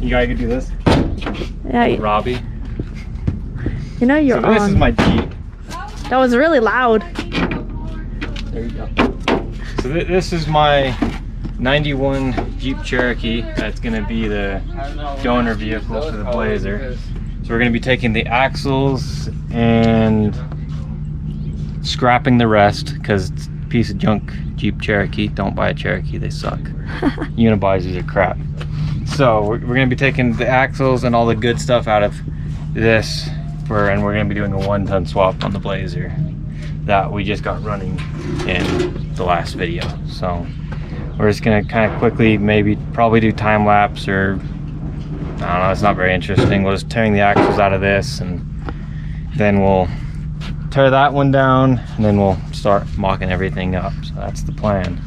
You gotta do this. Yeah. Robbie. You know you're on. This is my Jeep. That was really loud. There you go. So this is my 91 Jeep Cherokee. That's gonna be the donor vehicle for the Blazer. So we're gonna be taking the axles and scrapping the rest because it's a piece of junk Jeep Cherokee. Don't buy a Cherokee, they suck. Unibodies are crap. So we're gonna be taking the axles and all the good stuff out of this, and we're gonna be doing a 1-ton swap on the Blazer that we just got running in the last video. So we're just gonna kind of quickly, probably do time lapse, or I don't know, it's not very interesting. We'll just tearing the axles out of this, and then we'll tear that one down, and then we'll start mocking everything up. So that's the plan.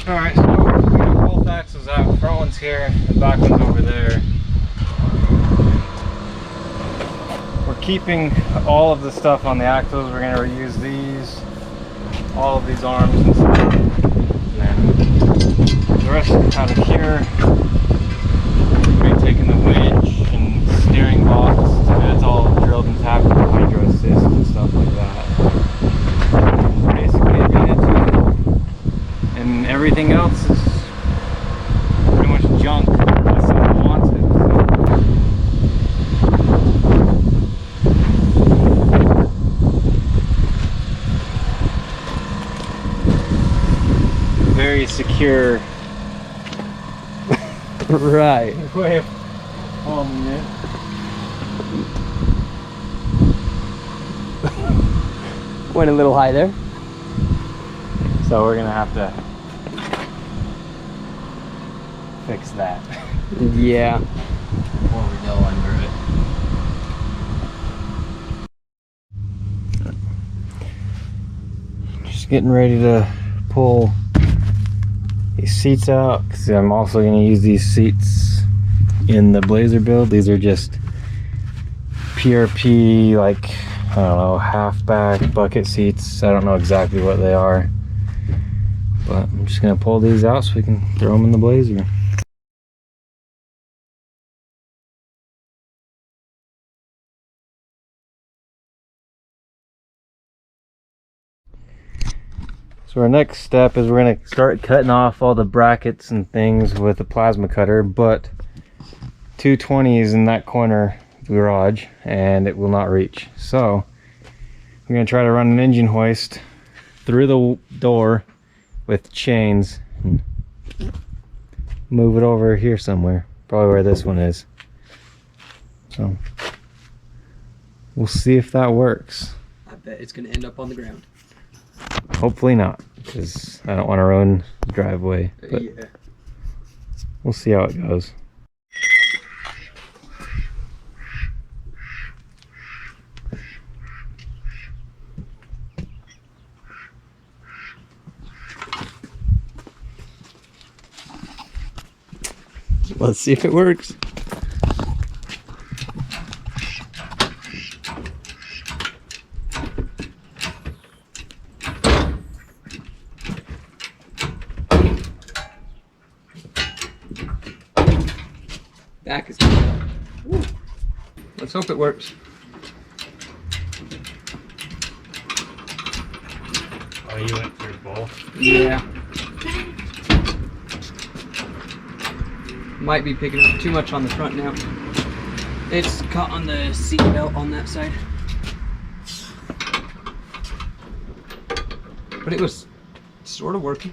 Alright, so we got both axles out. Front one's here, the back one's over there. We're keeping all of the stuff on the axles. We're going to reuse these, all of these arms and stuff. And then the rest out of here. We're taking the winch and steering box. It's all drilled and tapped with hydro assist and stuff like that. Basically, and everything else is pretty much junk unless someone wants it. Very secure. Right. Way of holding it. Went a little high there. So we're gonna have to fix that. Yeah. Before we go under it. Just getting ready to pull these seats out, because I'm also going to use these seats in the Blazer build. These are just PRP, like, I don't know, halfback bucket seats. I don't know exactly what they are, but I'm just going to pull these out so we can throw them in the Blazer. So our next step is we're going to start cutting off all the brackets and things with a plasma cutter, but 220 is in that corner of the garage and it will not reach. So we're going to try to run an engine hoist through the door with chains and move it over here somewhere, probably where this one is. So we'll see if that works. I bet it's going to end up on the ground. Hopefully not, because I don't want to ruin the driveway, but Yeah. we'll see how it goes. Let's see if it works. Back is coming up. Let's hope it works. Oh, you went through both? Yeah. Might be picking up too much on the front now. It's caught on the seat belt on that side. But it was sort of working.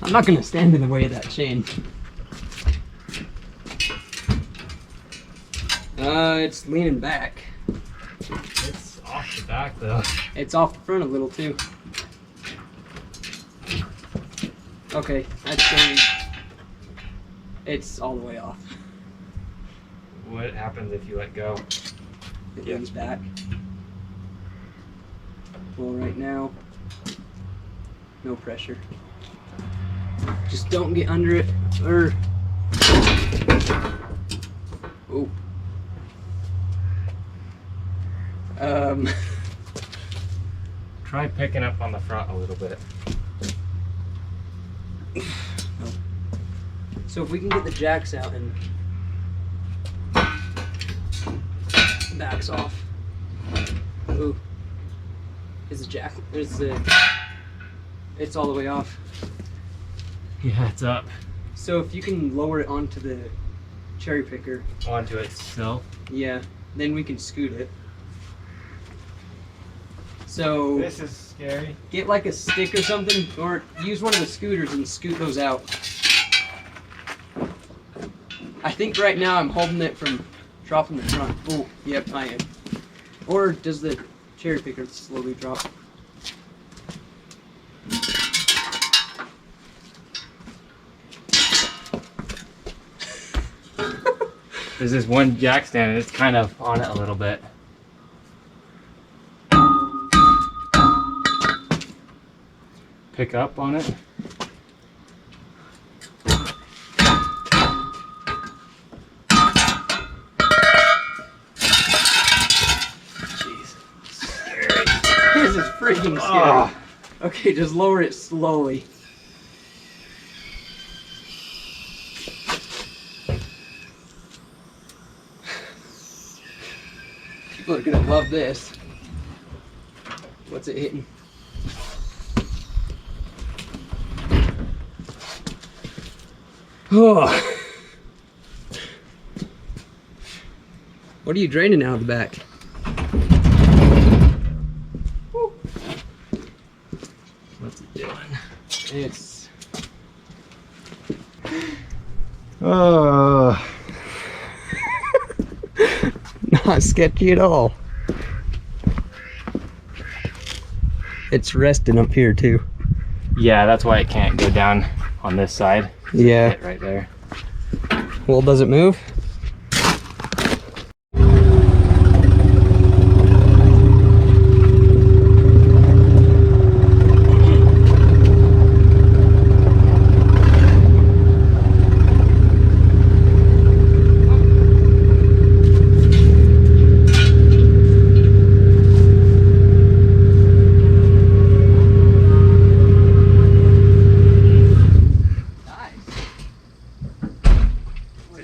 I'm not gonna stand in the way of that chain. It's leaning back. It's off the back though. It's off the front a little too. Okay, I'd say it's all the way off. What happens if you let go? It Yeah. leans back. Well, right now, no pressure. Just don't get under it, or oh. Try picking up on the front a little bit. So if we can get the jacks out and backs off. Ooh. Is the jack? There's the. It's all the way off. Yeah, it's up. So if you can lower it onto the cherry picker, Onto it still. yeah, then we can scoot it. So This is scary. get like a stick or something, or use one of the scooters and scoot those out. I think right now I'm holding it from dropping the front. Oh, yep, I am. Or does the cherry picker slowly drop? There's this one jack stand and it's kind of on it a little bit. Pick up on it. Jeez. This is freaking scary. Ah. Okay, just lower it slowly. People are gonna love this. What's it hitting? Oh. What are you draining out of the back? Woo. What's it doing? It's Oh. Not sketchy at all. It's resting up here too. Yeah, that's why it can't go down on this side. Yeah. Hit right there. Well, does it move?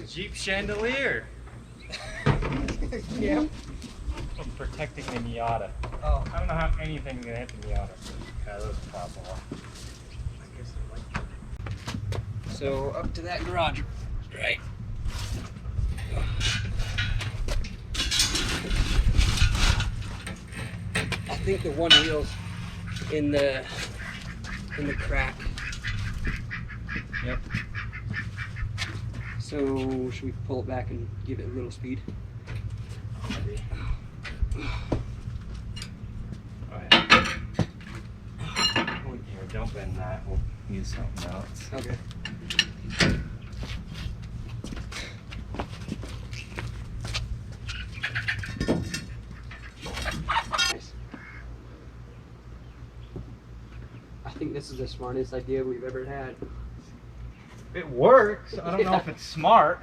Jeep chandelier. yeah. I'm protecting the Miata. Oh. I don't know how anything's gonna hit the Miata. Yeah, those pop off. So up to that garage, right? I think the one wheel's in the crack. Yep. So should we pull it back and give it a little speed? Maybe. Oh, yeah. Here, don't bend that. We'll use something else. Okay. Nice. I think this is the smartest idea we've ever had. It works. I don't know if it's smart.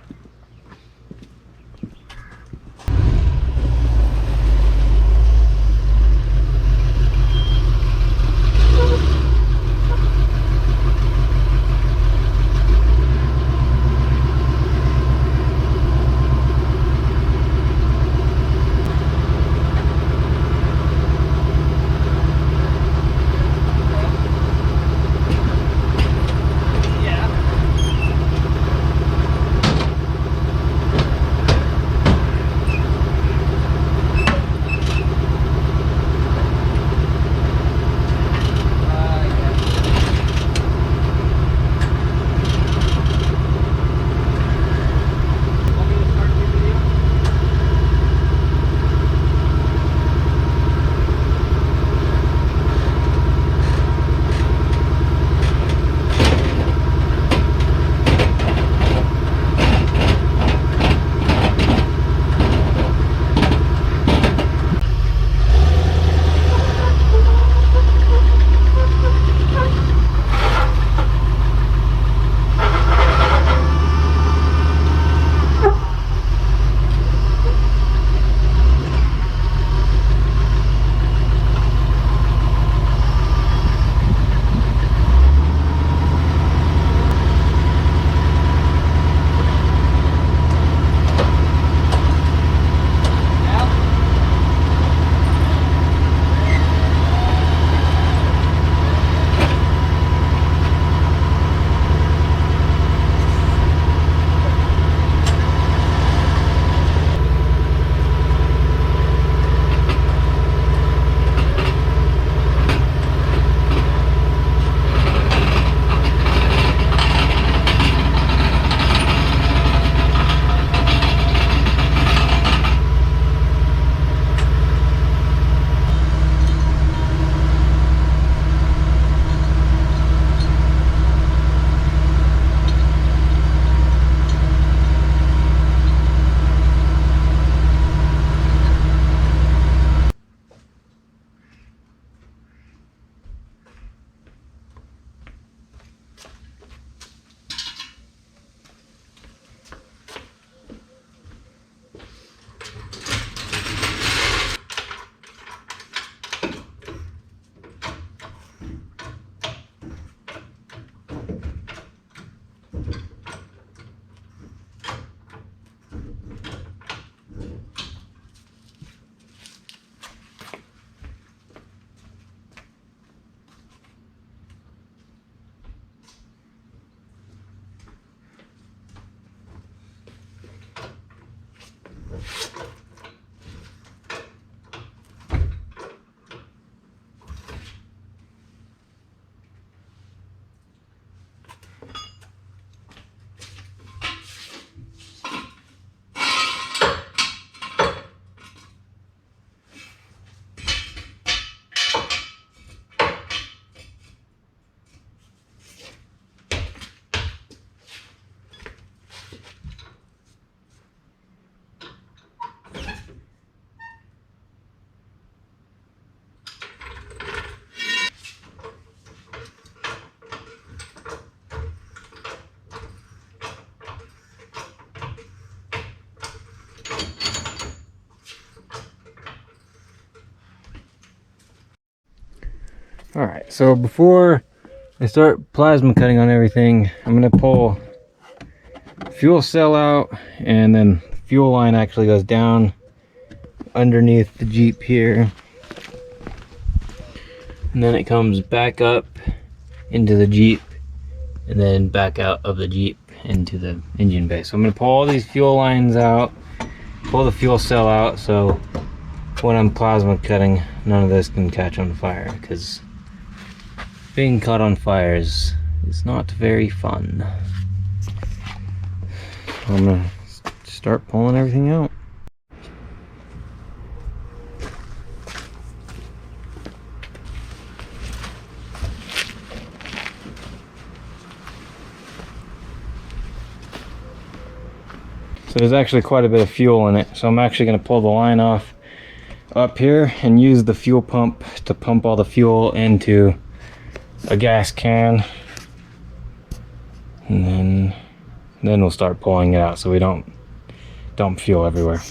Alright, so before I start plasma cutting on everything, I'm gonna pull fuel cell out, and then the fuel line actually goes down underneath the Jeep here. And then it comes back up into the Jeep, and then back out of the Jeep into the engine bay. So I'm gonna pull all these fuel lines out, pull the fuel cell out, so when I'm plasma cutting, none of this can catch on fire, because being caught on fire is not very fun. I'm gonna start pulling everything out. So there's actually quite a bit of fuel in it, so I'm actually going to pull the line off up here and use the fuel pump to pump all the fuel into a gas can, and then we'll start pulling it out so we don't dump fuel everywhere.